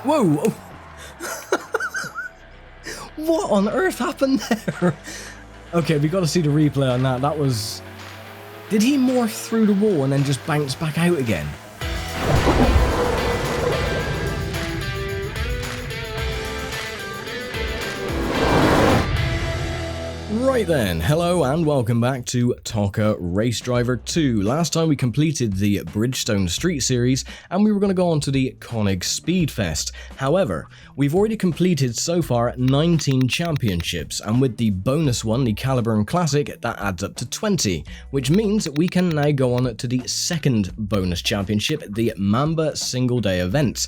Whoa! What on earth happened there? Okay, we got to see the replay on that. That was... Did he morph through the wall and then just bounce back out again? Right then, hello and welcome back to ToCA Race Driver 2. Last time we completed the Bridgestone Street Series and we were going to go on to the Konig Speedfest. However, we've already completed so far 19 championships, and with the bonus one, the Caliburn Classic, that adds up to 20, which means that we can now go on to the second bonus championship, the Mamba single day event,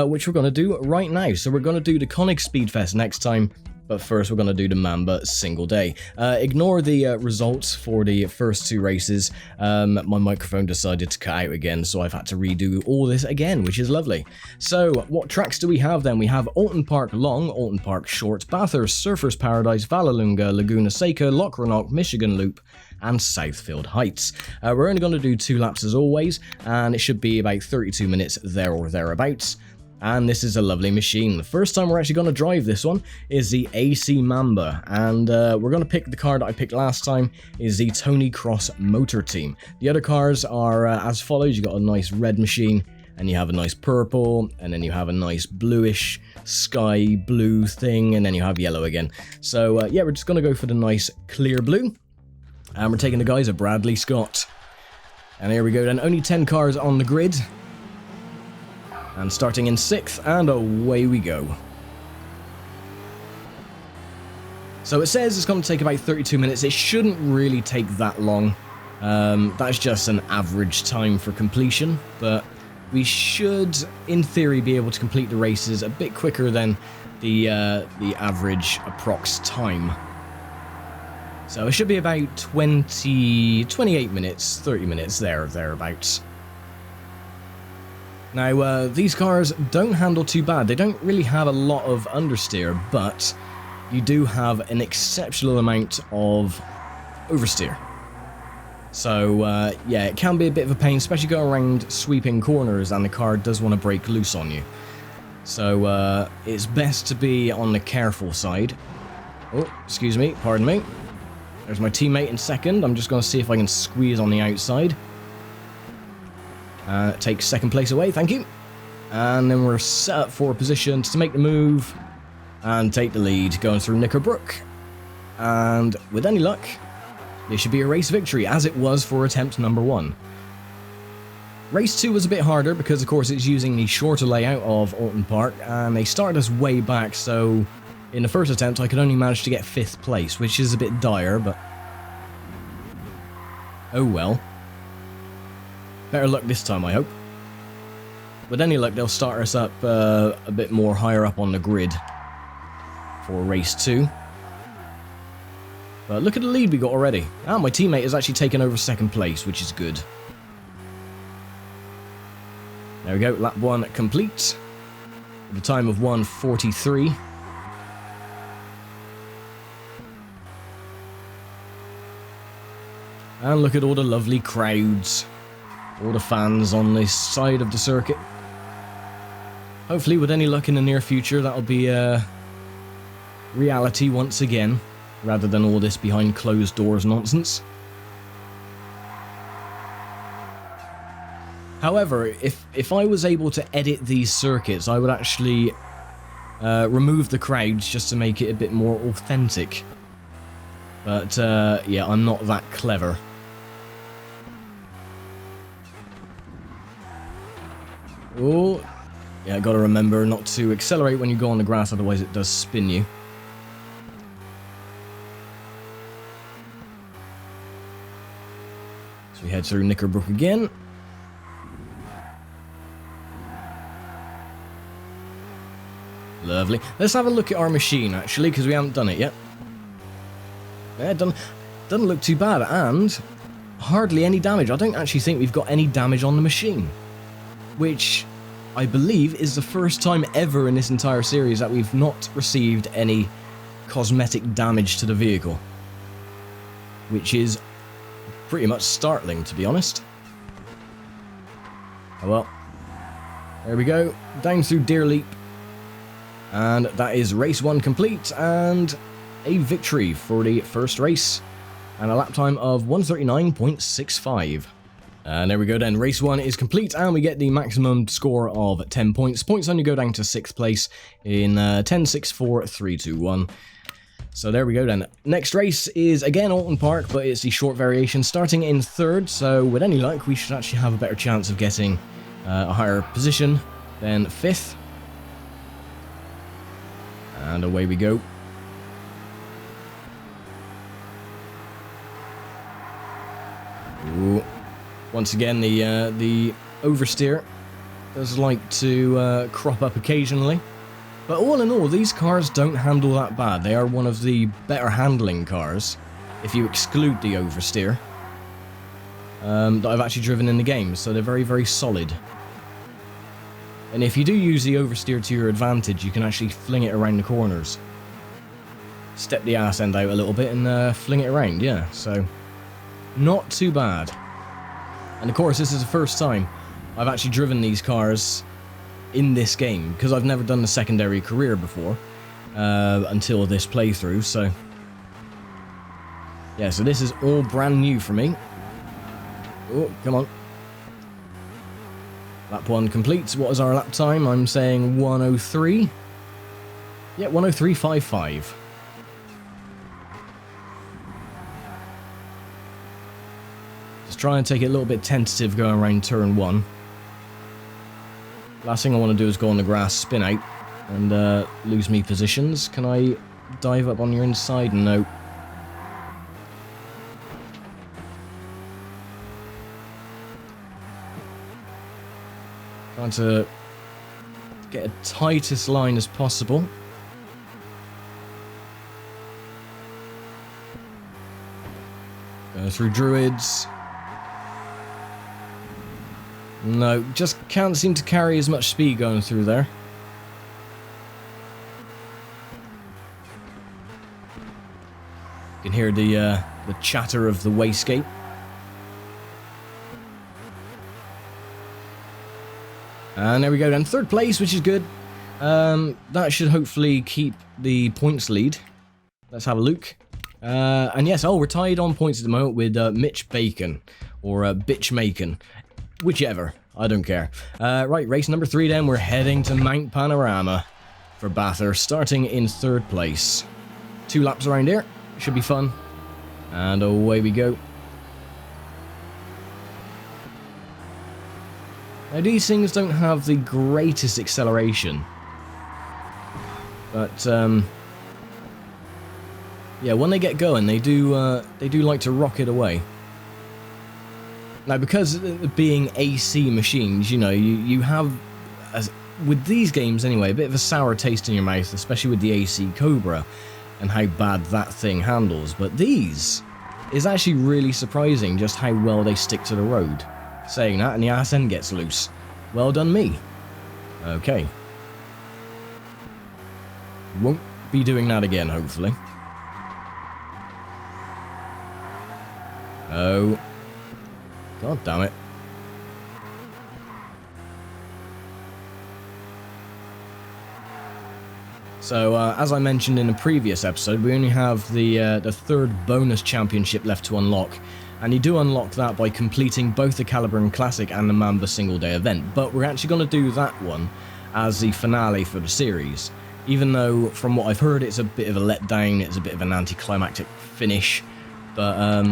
which we're going to do right now. So we're going to do the Konig Speedfest next time. But first, we're going to do the Mamba single day. Ignore the results for the first two races. My microphone decided to cut out again, so I've had to redo all this again, which is lovely. So, what tracks do we have then? We have Alton Park Long, Alton Park Short, Bathurst, Surfers Paradise, Vallelunga, Laguna Seca, Lochrannoch, Michigan Loop, and Southfield Heights. We're only going to do 2 laps as always, and it should be about 32 minutes there or thereabouts. And this is a lovely machine. The first time we're actually going to drive this one is the AC Mamba, and we're going to pick the car that I picked last time, is the Tony Cross Motor Team. The other cars are as follows. You've got a nice red machine, and you have a nice purple, and then you have a nice bluish sky blue thing, and then you have yellow again. So yeah, we're just going to go for the nice clear blue, and we're taking the guys at Bradley Scott. And here we go then, only 10 cars on the grid. And starting in 6th, and away we go. So it says it's going to take about 32 minutes. It shouldn't really take that long. That's just an average time for completion, but we should, in theory, be able to complete the races a bit quicker than the average approx time. So it should be about 28 minutes, 30 minutes thereabouts. Now, these cars don't handle too bad. They don't really have a lot of understeer, but you do have an exceptional amount of oversteer. So, yeah, it can be a bit of a pain, especially going around sweeping corners, and the car does want to break loose on you. So, it's best to be on the careful side. Oh, excuse me, pardon me. There's my teammate in second. I'm just going to see if I can squeeze on the outside. Take second place away, thank you. And then we're set up for positions to make the move and take the lead, going through Knickerbrook. And with any luck, this should be a race victory, as it was for attempt number 1. Race 2 was a bit harder because, of course, it's using the shorter layout of Alton Park, and they started us way back, so in the first attempt I could only manage to get 5th place, which is a bit dire, but oh well. Better luck this time, I hope. With any luck, they'll start us up a bit more higher up on the grid for race 2. But look at the lead we got already. Ah, my teammate has actually taken over 2nd place, which is good. There we go, lap 1 complete. With a time of 1:43. And look at all the lovely crowds. All the fans on this side of the circuit. Hopefully, with any luck in the near future, that'll be reality once again, rather than all this behind closed doors nonsense. However, if I was able to edit these circuits, I would actually remove the crowds just to make it a bit more authentic. But yeah, I'm not that clever. Oh, yeah, gotta remember not to accelerate when you go on the grass, otherwise it does spin you. So we head through Knickerbrook again. Lovely. Let's have a look at our machine, actually, because we haven't done it yet. Yeah, doesn't look too bad, and hardly any damage. I don't actually think we've got any damage on the machine, which I believe is the first time ever in this entire series that we've not received any cosmetic damage to the vehicle, which is pretty much startling, to be honest. Oh well. There we go. Down through Deer Leap And that is race 1 complete, and a victory for the first race, and a lap time of 1:39.65. And there we go then, race 1 is complete, and we get the maximum score of 10 points. Points only go down to 6th place in 10, 6, 4, 3, 2, 1. So there we go then. Next race is again Alton Park, but it's the short variation, starting in 3rd, so with any luck we should actually have a better chance of getting a higher position than 5th. And away we go. Ooh. Once again, the oversteer does like to crop up occasionally. But all in all, these cars don't handle that bad. They are one of the better handling cars, if you exclude the oversteer, that I've actually driven in the game. So they're very, very solid. And if you do use the oversteer to your advantage, you can actually fling it around the corners. Step the ass end out a little bit and fling it around, yeah. So, not too bad. And of course, this is the first time I've actually driven these cars in this game, because I've never done the secondary career before, until this playthrough, so... Yeah, so this is all brand new for me. Oh, come on. Lap 1 complete. What is our lap time? I'm saying 1:03. Yeah, 1:03.55. Just try and take it a little bit tentative going around turn 1. Last thing I want to do is go on the grass, spin out, and lose me positions. Can I dive up on your inside? No. Trying to get a tightest line as possible. Go through druids. No, just can't seem to carry as much speed going through there. You can hear the chatter of the wastegate. And there we go then, 3rd place, which is good. That should hopefully keep the points lead. Let's have a look. And yes, we're tied on points at the moment with Mitch Bacon, or Bitch Macon. Whichever, I don't care. Right, race number 3 then, we're heading to Mount Panorama for Bathurst, starting in 3rd place. 2 laps around here, should be fun. And away we go. Now these things don't have the greatest acceleration, but yeah, when they get going, they do like to rocket away. Now, because being AC machines, you know, you have, with these games anyway, a bit of a sour taste in your mouth, especially with the AC Cobra and how bad that thing handles. But these is actually really surprising just how well they stick to the road. Saying that, and the ass end gets loose. Well done me. Okay. Won't be doing that again, hopefully. Oh. God damn it. So, as I mentioned in a previous episode, we only have the 3rd bonus championship left to unlock. And you do unlock that by completing both the Caliburn Classic and the Mamba single day event. But we're actually going to do that one as the finale for the series. Even though, from what I've heard, it's a bit of a letdown, it's a bit of an anticlimactic finish. But,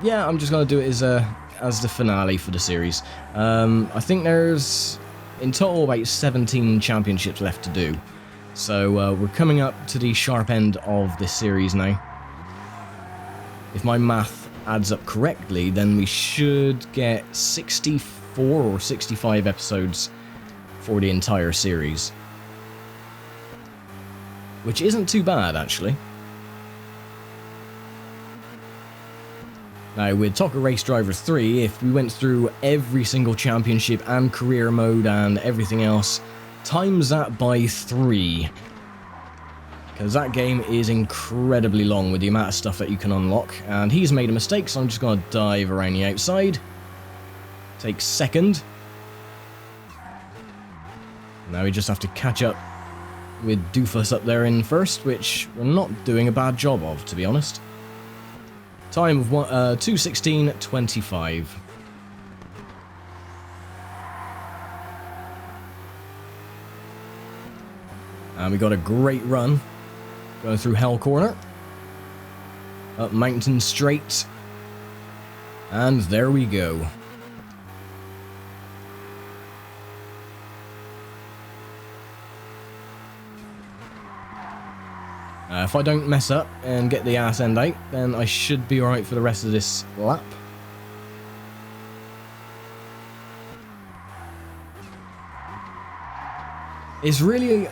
yeah, I'm just going to do it as the finale for the series. I think there's, in total, about 17 championships left to do. So, we're coming up to the sharp end of this series now. If my math adds up correctly, then we should get 64 or 65 episodes for the entire series. Which isn't too bad, actually. Now, with ToCA Race Driver 3, if we went through every single championship and career mode and everything else, times that by 3. Because that game is incredibly long with the amount of stuff that you can unlock. And he's made a mistake, so I'm just going to dive around the outside. Take 2nd. Now we just have to catch up with Doofus up there in first, which we're not doing a bad job of, to be honest. Time of 2:16.25. And we got a great run going through Hell Corner, up Mountain Straight, and there we go. If I don't mess up and get the ass end out, then I should be alright for the rest of this lap. It's really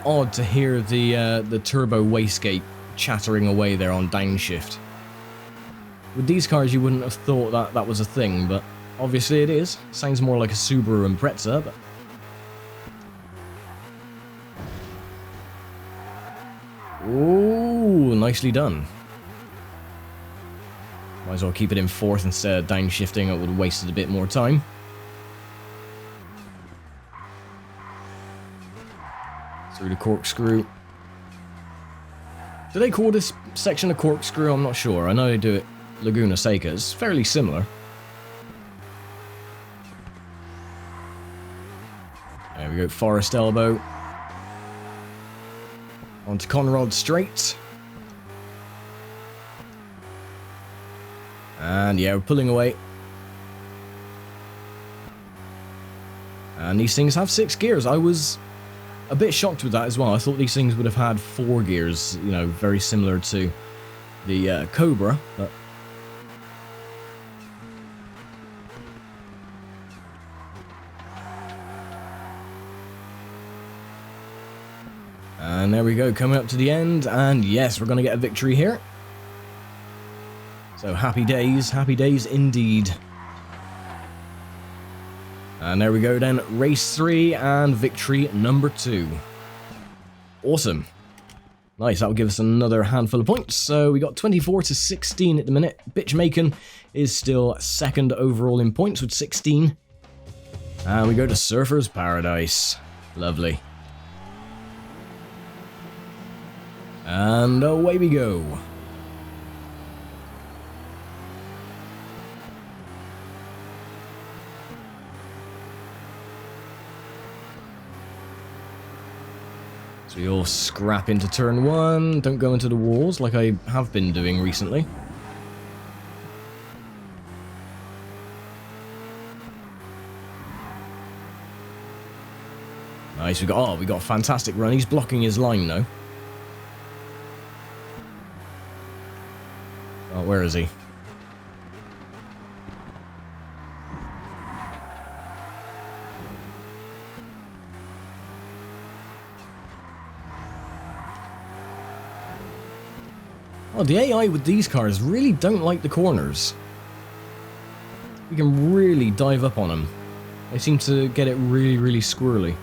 odd to hear the turbo wastegate chattering away there on downshift. With these cars, you wouldn't have thought that that was a thing, but obviously it is. Sounds more like a Subaru Impreza, but... Ooh, nicely done. Might as well keep it in fourth instead of downshifting. It would have wasted a bit more time. Through the corkscrew. Do they call this section a corkscrew? I'm not sure. I know they do it Laguna Seca. It's fairly similar. There we go, Forest Elbow. Onto Conrod Straight. And yeah, we're pulling away. And these things have 6 gears. I was a bit shocked with that as well. I thought these things would have had 4 gears, you know, very similar to the Cobra, but... And there we go, coming up to the end, and yes, we're going to get a victory here. So happy days indeed. And there we go then, race 3 and victory number 2. Awesome. Nice, that'll give us another handful of points. So we got 24-16 at the minute. Bitchmakin is still second overall in points with 16. And we go to Surfer's Paradise. Lovely. And away we go. So we all scrap into turn 1, don't go into the walls like I have been doing recently. Nice, we got a fantastic run. He's blocking his line though. Oh, where is he? Oh, the AI with these cars really don't like the corners. You can really dive up on them. They seem to get it really squirrely.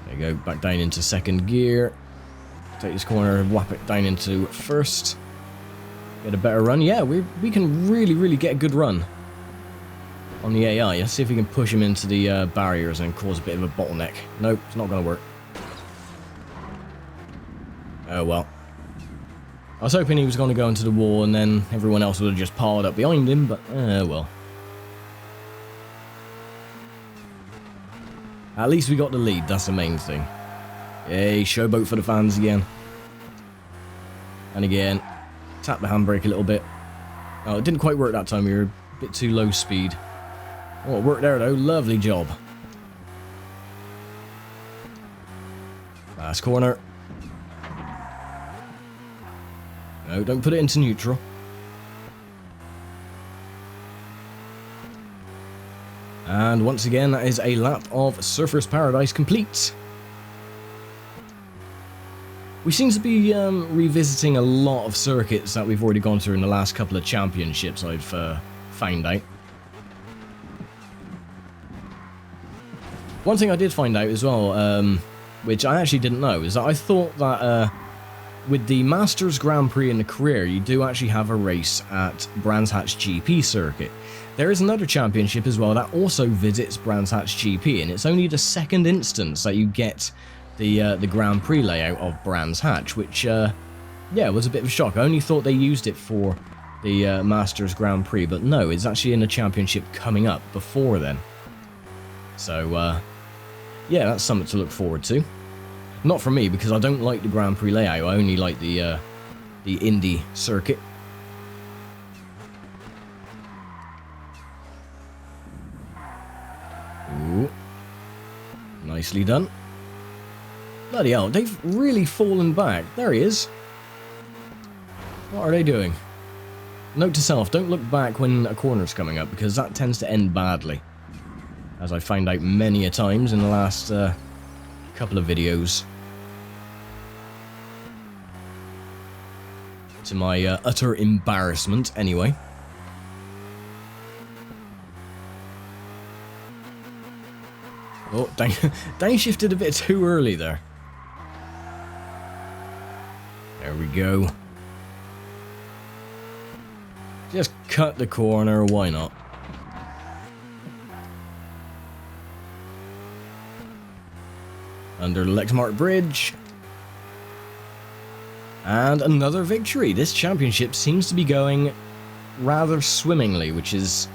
There you go, back down into second gear. Take this corner and whap it down into first. Get a better run. Yeah, we can really get a good run on the AI. Let's see if we can push him into the barriers and cause a bit of a bottleneck. Nope, it's not going to work. Oh well. I was hoping he was going to go into the wall and then everyone else would have just piled up behind him, but well. At least we got the lead, that's the main thing. Yay, showboat for the fans again. And again, tap the handbrake a little bit. Oh, it didn't quite work that time, we were a bit too low speed. Oh, it worked there though, lovely job. Last corner. No, don't put it into neutral. And once again, that is a lap of Surfer's Paradise complete. We seem to be revisiting a lot of circuits that we've already gone through in the last couple of championships, I've found out. One thing I did find out as well, which I actually didn't know, is that I thought that with the Masters Grand Prix in the career, you do actually have a race at Brands Hatch GP circuit. There is another championship as well that also visits Brands Hatch GP, and it's only the second instance that you get the Grand Prix layout of Brands Hatch, which, yeah, was a bit of a shock. I only thought they used it for the Masters Grand Prix, but no, it's actually in a championship coming up before then. So, yeah, that's something to look forward to. Not for me, because I don't like the Grand Prix layout. I only like the Indy circuit. Ooh. Nicely done. Bloody hell, they've really fallen back. There he is. What are they doing? Note to self, don't look back when a corner's coming up, because that tends to end badly. As I found out many a times in the last couple of videos. To my utter embarrassment, anyway. Oh, downshifted a bit too early there. There we go. Just cut the corner, why not? Under the Lexmark Bridge. And another victory. This championship seems to be going rather swimmingly, which is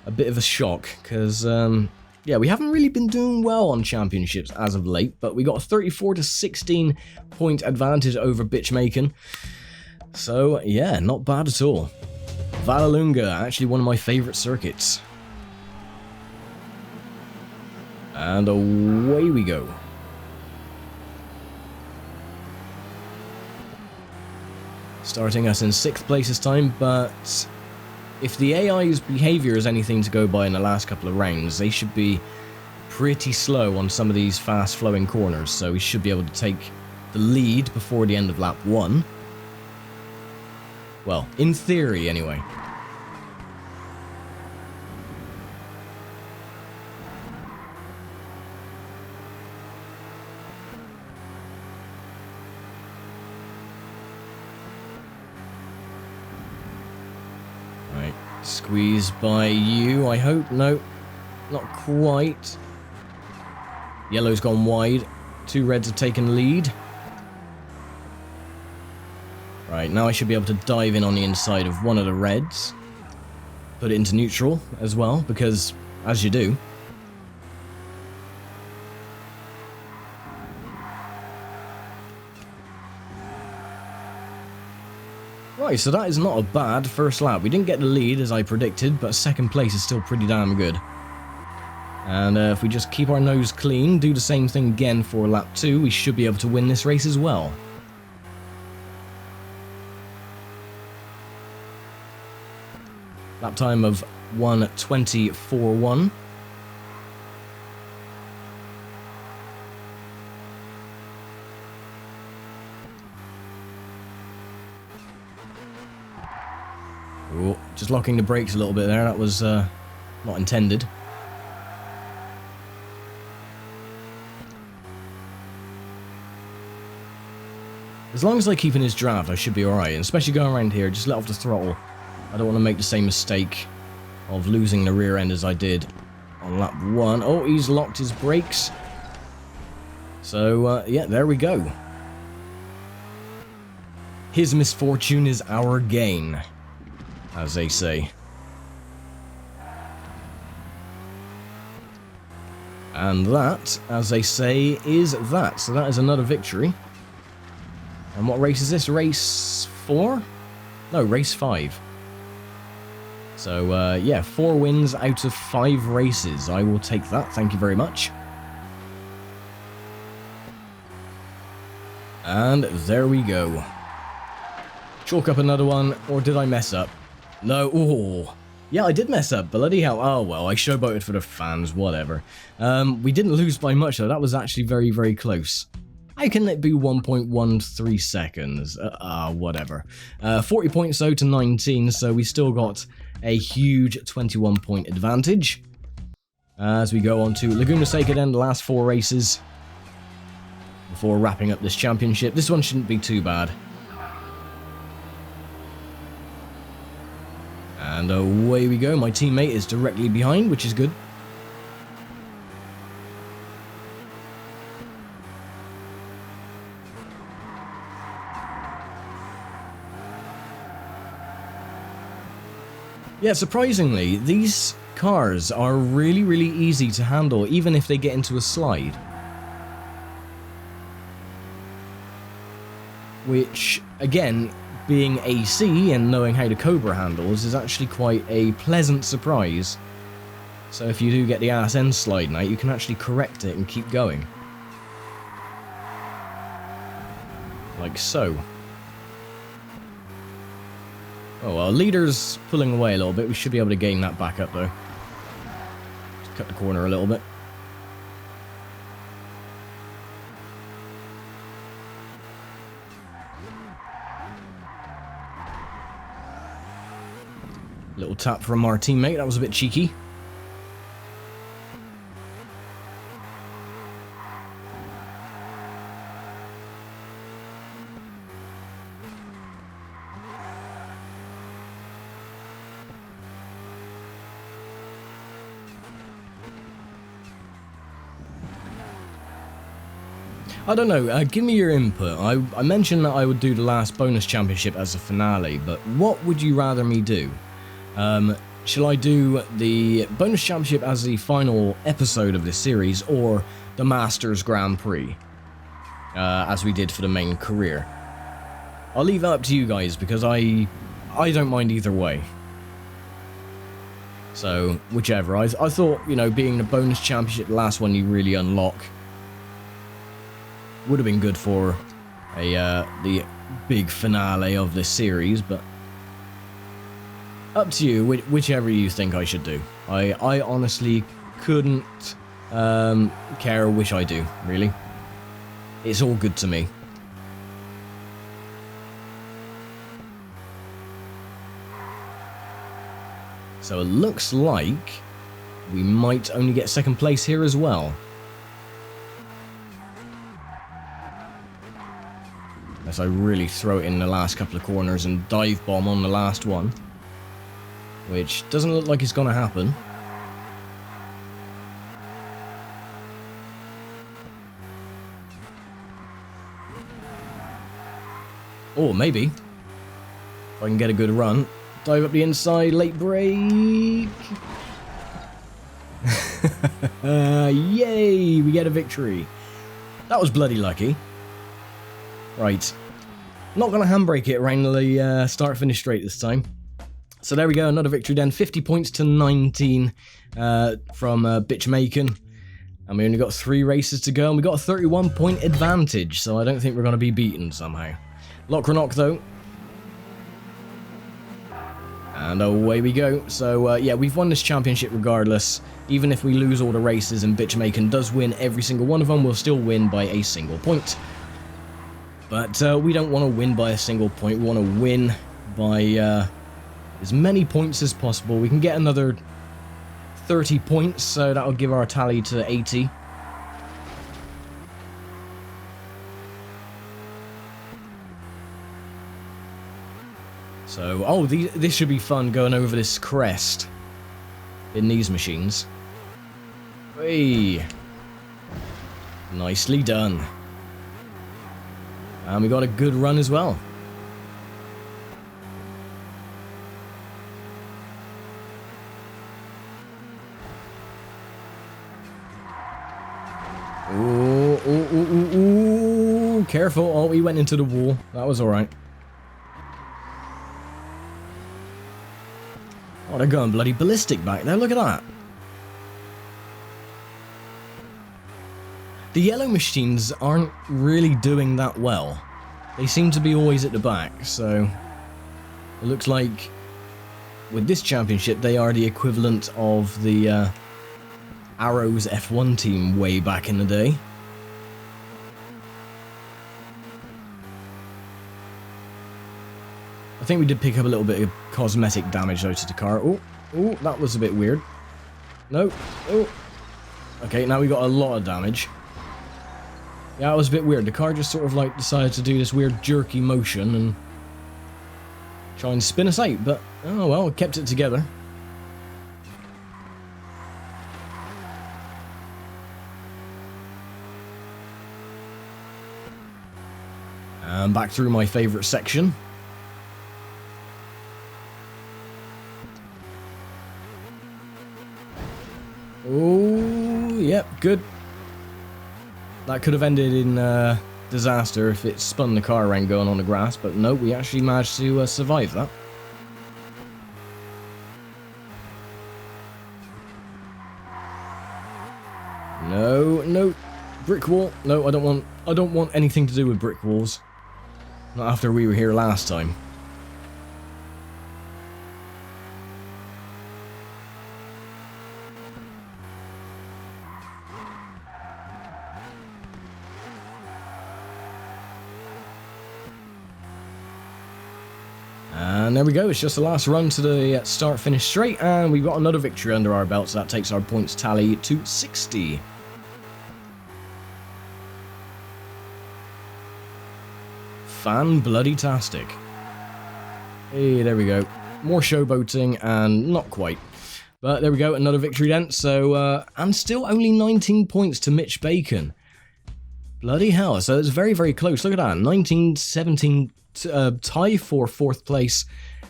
a bit of a shock, because, yeah, we haven't really been doing well on championships as of late, but we got a 34 to 16 point advantage over Bitchmaken. So, yeah, not bad at all. Vallelunga, actually one of my favourite circuits. And away we go. Starting us in 6th place this time, but if the AI's behaviour is anything to go by in the last couple of rounds, they should be pretty slow on some of these fast-flowing corners, so we should be able to take the lead before the end of lap 1. Well, in theory, anyway. Right, squeeze by you, I hope. No, not quite. Yellow's gone wide. 2 reds have taken lead. Right, now I should be able to dive in on the inside of one of the reds. Put it into neutral as well, because, as you do. Right, so that is not a bad first lap. We didn't get the lead as I predicted, but 2nd place is still pretty damn good. And if we just keep our nose clean, do the same thing again for lap 2, we should be able to win this race as well. Lap time of 1:24.1. Oh, just locking the brakes a little bit there, that was not intended. As long as I keep in his draft, I should be alright, and especially going around here, just let off the throttle. I don't want to make the same mistake of losing the rear end as I did on lap 1. Oh, he's locked his brakes. So, yeah, there we go. His misfortune is our gain, as they say. And that, as they say, is that. So that is another victory. And what race is this? Race 4? No, race 5. So, yeah, 4 wins out of 5 races. I will take that, thank you very much. And there we go. Chalk up another one, or did I mess up? No, oh, yeah, I did mess up, bloody hell. Oh, well, I showboated for the fans, whatever. We didn't lose by much, though. That was actually very, very close. How can it be 1.13 seconds? Whatever. 40 points, though, to 19, so we still got a huge 21-point advantage. As we go on to Laguna Seca then, the last 4 races before wrapping up this championship. This one shouldn't be too bad. And away we go. My teammate is directly behind, which is good. Yeah, surprisingly, these cars are really, really easy to handle, even if they get into a slide. Which, again, being AC and knowing how the Cobra handles is actually quite a pleasant surprise. So if you do get the ass end sliding out, you can actually correct it and keep going. Like so. Oh well, leader's pulling away a little bit. We should be able to gain that back up though. Just cut the corner a little bit. Little tap from our teammate, that was a bit cheeky. I don't know, give me your input. I mentioned that I would do the last bonus championship as a finale, but what would you rather me do? Shall I do the bonus championship as the final episode of this series, or the Masters Grand Prix, as we did for the main career? I'll leave that up to you guys, because I don't mind either way. So, whichever. I thought, you know, being the bonus championship, the last one you really unlock, would have been good for the big finale of this series, but up to you, whichever you think I should do. I honestly couldn't care which I do, really. It's all good to me. So it looks like we might only get second place here as well. Unless I really throw it in the last couple of corners and dive bomb on the last one. Which doesn't look like it's gonna happen. Or maybe. If I can get a good run. Dive up the inside, late break. Yay, we get a victory. That was bloody lucky. Right. Not going to handbrake it around the start-finish straight this time. So there we go, another victory then. 50 points to 19 from Bitchmaken. And we only got 3 races to go, and we got a 31-point advantage, so I don't think we're going to be beaten somehow. Lock though. And away we go. So yeah, we've won this championship regardless. Even if we lose all the races and Bitchmaken does win every single one of them, we'll still win by a single point. But we don't want to win by a single point. We want to win by as many points as possible. We can get another 30 points, so that'll give our tally to 80. So, oh, this should be fun going over this crest in these machines. Hey, nicely done. And we got a good run as well. Ooh, ooh, ooh, ooh, ooh. Careful. Oh, he went into the wall. That was alright. Oh, they're going bloody ballistic back there. Look at that. The yellow machines aren't really doing that well. They seem to be always at the back, so it looks like with this championship they are the equivalent of the Arrow's F1 team way back in the day. I think we did pick up a little bit of cosmetic damage though to the car. Oh, oh, that was a bit weird. No, oh. Okay, now we got a lot of damage. Yeah, it was a bit weird. The car just sort of like decided to do this weird jerky motion and try and spin us out, but oh well, kept it together. And back through my favourite section. Oh, yep, good. That could have ended in disaster if it spun the car around going on the grass, but no, we actually managed to survive that. No, no, brick wall. No, I don't want anything to do with brick walls. Not after we were here last time. And there we go, it's just the last run to the start-finish straight, and we've got another victory under our belt, so that takes our points tally to 60. Fan-bloody-tastic. Hey, there we go. More showboating, and not quite. But there we go, another victory then, so, and still only 19 points to Mitch Bacon. Bloody hell, so it's very, very close. Look at that, 19-17 tie for 4th place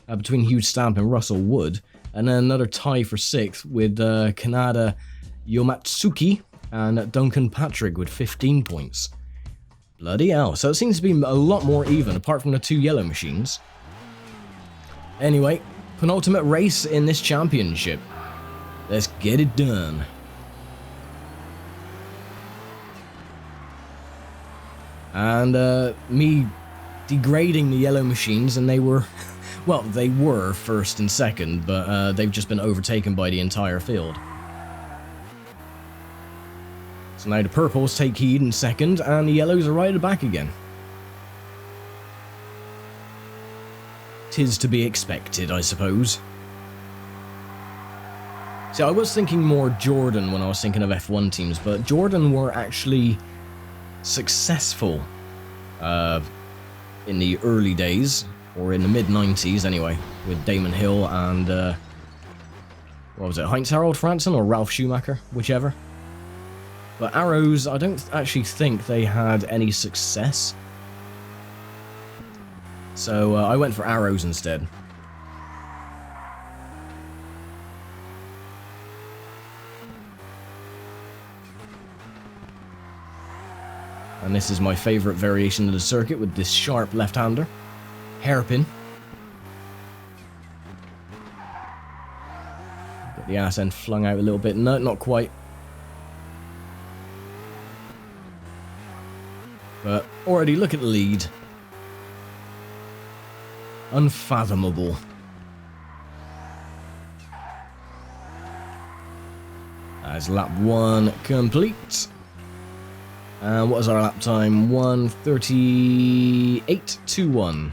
between Hugh Stamp and Russell Wood, and then another tie for 6th with Kanada Yomatsuki and Duncan Patrick with 15 points. Bloody hell, so it seems to be a lot more even, apart from the 2 yellow machines. Anyway, penultimate race in this championship. Let's get it done. And me degrading the yellow machines, and they were, well, they were 1st and 2nd, but they've just been overtaken by the entire field. So now the purples take heed in 2nd, and the yellows are right at the back again. 'Tis to be expected, I suppose. See, I was thinking more Jordan when I was thinking of F1 teams, but Jordan were actually successful in the early days, or in the mid-90s anyway, with Damon Hill and, what was it, Heinz-Harald Frentzen or Ralf Schumacher, whichever. But Arrows, I don't actually think they had any success. So I went for Arrows instead. And this is my favourite variation of the circuit with this sharp left-hander. Hairpin. Got the ass end flung out a little bit. No, not quite. But already look at the lead. Unfathomable. That's lap 1 complete. And what is our lap time? 1:38.21.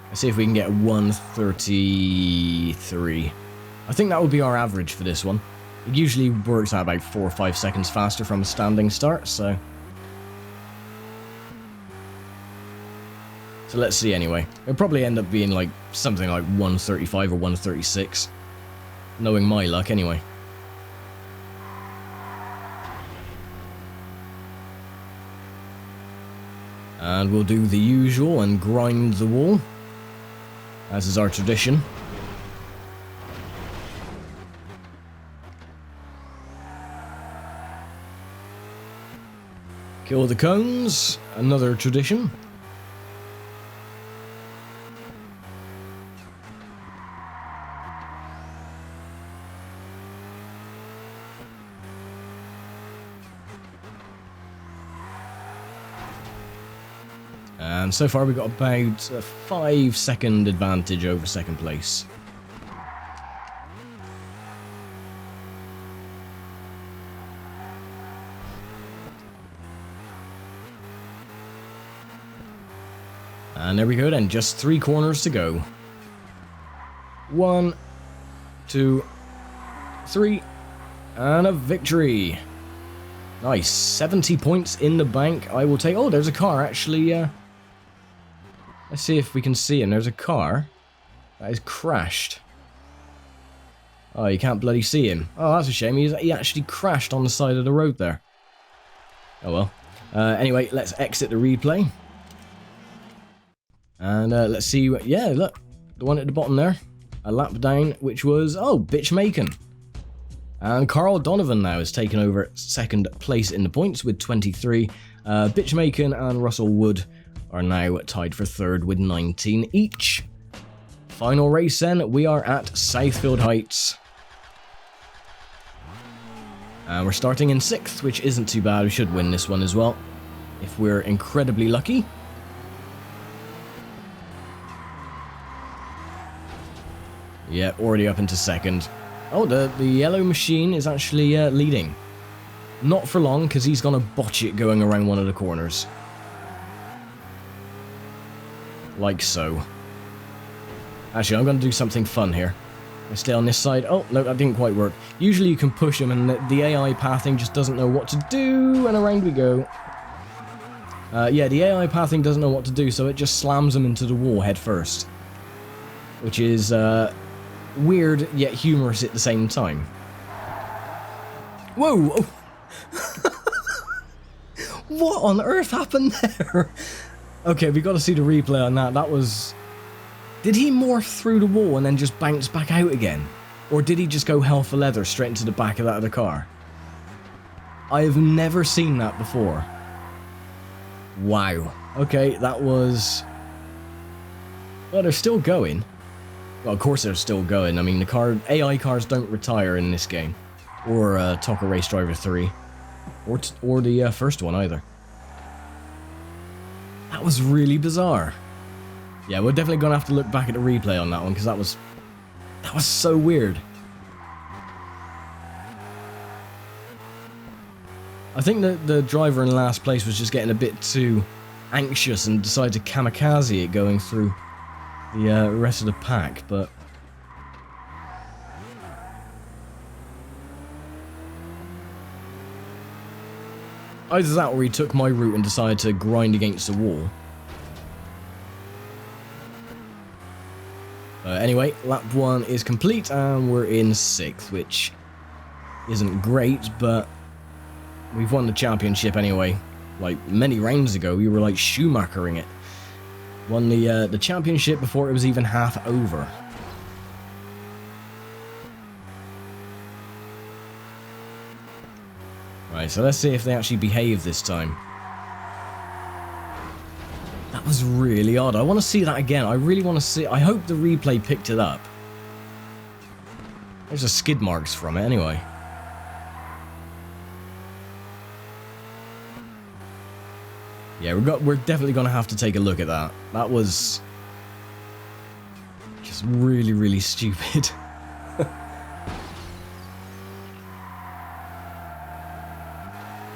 Let's see if we can get 1:33. I think that would be our average for this one. It usually works out about 4 or 5 seconds faster from a standing start, so... So let's see anyway. It'll probably end up being like something like 1:35 or 1:36. Knowing my luck anyway. And we'll do the usual and grind the wall, as is our tradition. Kill the cones, another tradition. And so far we've got about a 5-second advantage over 2nd place. And there we go then, just 3 corners to go. 1, 2, 3, and a victory. Nice, 70 points in the bank. I will take... Oh, there's a car actually... Let's see if we can see him. There's a car that is crashed. Oh, you can't bloody see him. Oh, that's a shame. He actually crashed on the side of the road there. Oh well. Anyway, let's exit the replay. And let's see. Yeah, look. The one at the bottom there. A lap down, which was, oh, Bitch Macon. And Carl Donovan now has taken over second place in the points with 23. Bitch Macon and Russell Wood are now tied for third with 19 each. Final race then, we are at Southfield Heights. And we're starting in 6th, which isn't too bad. We should win this one as well, if we're incredibly lucky. Yeah, already up into 2nd. Oh, the yellow machine is actually leading. Not for long, because he's going to botch it going around one of the corners. Like so. Actually, I'm going to do something fun here. I stay on this side. Oh, no, that didn't quite work. Usually you can push them and the AI pathing just doesn't know what to do, and around we go. Yeah, the AI pathing doesn't know what to do, so it just slams them into the wall head first. Which is weird, yet humorous at the same time. Whoa! Oh. What on earth happened there? Okay, we got to see the replay on that. That was... Did he morph through the wall and then just bounce back out again? Or did he just go hell for leather straight into the back of that other car? I have never seen that before. Wow. Okay, that was... Well, they're still going. Well, of course they're still going. I mean, the AI cars don't retire in this game. Or ToCA Race Driver 3. Or the first one either. That was really bizarre. Yeah, we're definitely going to have to look back at the replay on that one, because that was so weird. I think that the driver in last place was just getting a bit too anxious and decided to kamikaze it going through the rest of the pack, but... Either that or he took my route and decided to grind against the wall. Anyway, lap 1 is complete and we're in 6th, which isn't great, but we've won the championship anyway. Like, many rounds ago, we were like Schumachering it. Won the championship before it was even half over. Right, so let's see if they actually behave this time. That was really odd. I want to see that again. I really want to see... I hope the replay picked it up. There's a skid marks from it anyway. Yeah, we're definitely going to have to take a look at that. That was... just really, really stupid.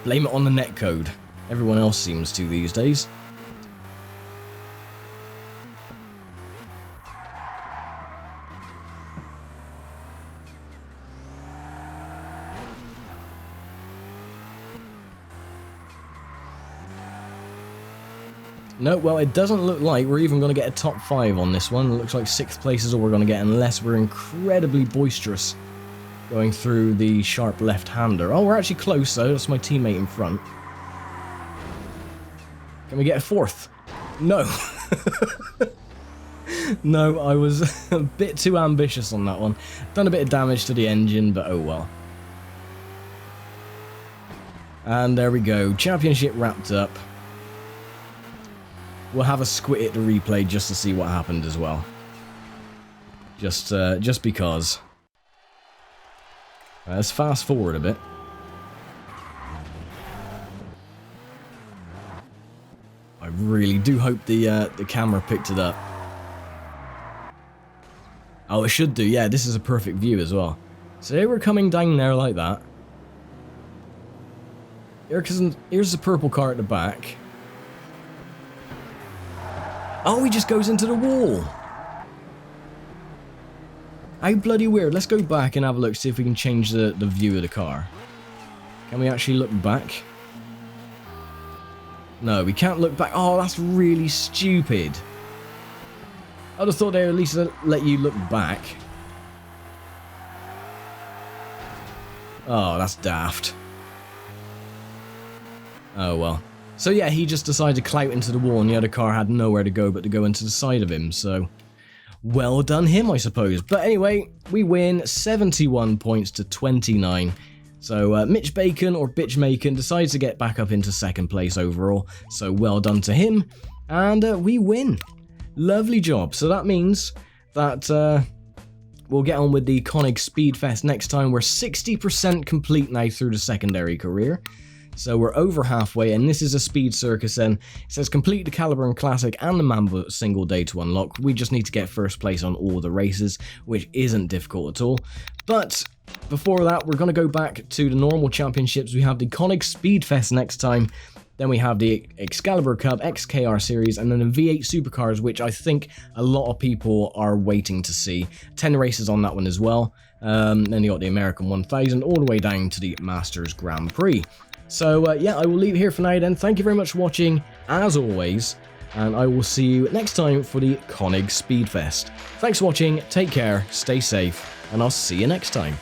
Blame it on the netcode. Everyone else seems to these days. No, well, it doesn't look like we're even going to get a top 5 on this one. It looks like 6th place is all we're going to get unless we're incredibly boisterous going through the sharp left-hander. Oh, we're actually close, though. That's my teammate in front. Can we get a 4th? No. No, I was a bit too ambitious on that one. Done a bit of damage to the engine, but oh well. And there we go. Championship wrapped up. We'll have a squit at the replay just to see what happened as well. Just because. Let's fast forward a bit. I really do hope the camera picked it up. Oh, it should do. Yeah, this is a perfect view as well. So here we're coming down there like that. Here's the purple car at the back. Oh, he just goes into the wall. How bloody weird. Let's go back and have a look, see if we can change the view of the car. Can we actually look back? No, we can't look back. Oh, that's really stupid. I just thought they'd at least let you look back. Oh, that's daft. Oh well. So yeah, he just decided to clout into the wall and the other car had nowhere to go but to go into the side of him, so well done him, I suppose. But anyway, we win 71 points to 29. So Mitch Bacon, or Bitch Macon, decides to get back up into second place overall, so well done to him, and we win. Lovely job. So that means that we'll get on with the Konig Speedfest next time. We're 60% complete now through the secondary career. So we're over halfway, and this is a speed circus, and it says complete the Caliburn Classic and the Mamba single day to unlock. We just need to get first place on all the races, which isn't difficult at all. But before that, we're going to go back to the normal championships. We have the Konig Speedfest next time. Then we have the Excalibur Cup, XKR Series, and then the V8 Supercars, which I think a lot of people are waiting to see. 10 races on that one as well. Then you got the American 1000, all the way down to the Masters Grand Prix. So yeah, I will leave it here for now then. Thank you very much for watching, as always, and I will see you next time for the Konig Speedfest. Thanks for watching, take care, stay safe, and I'll see you next time.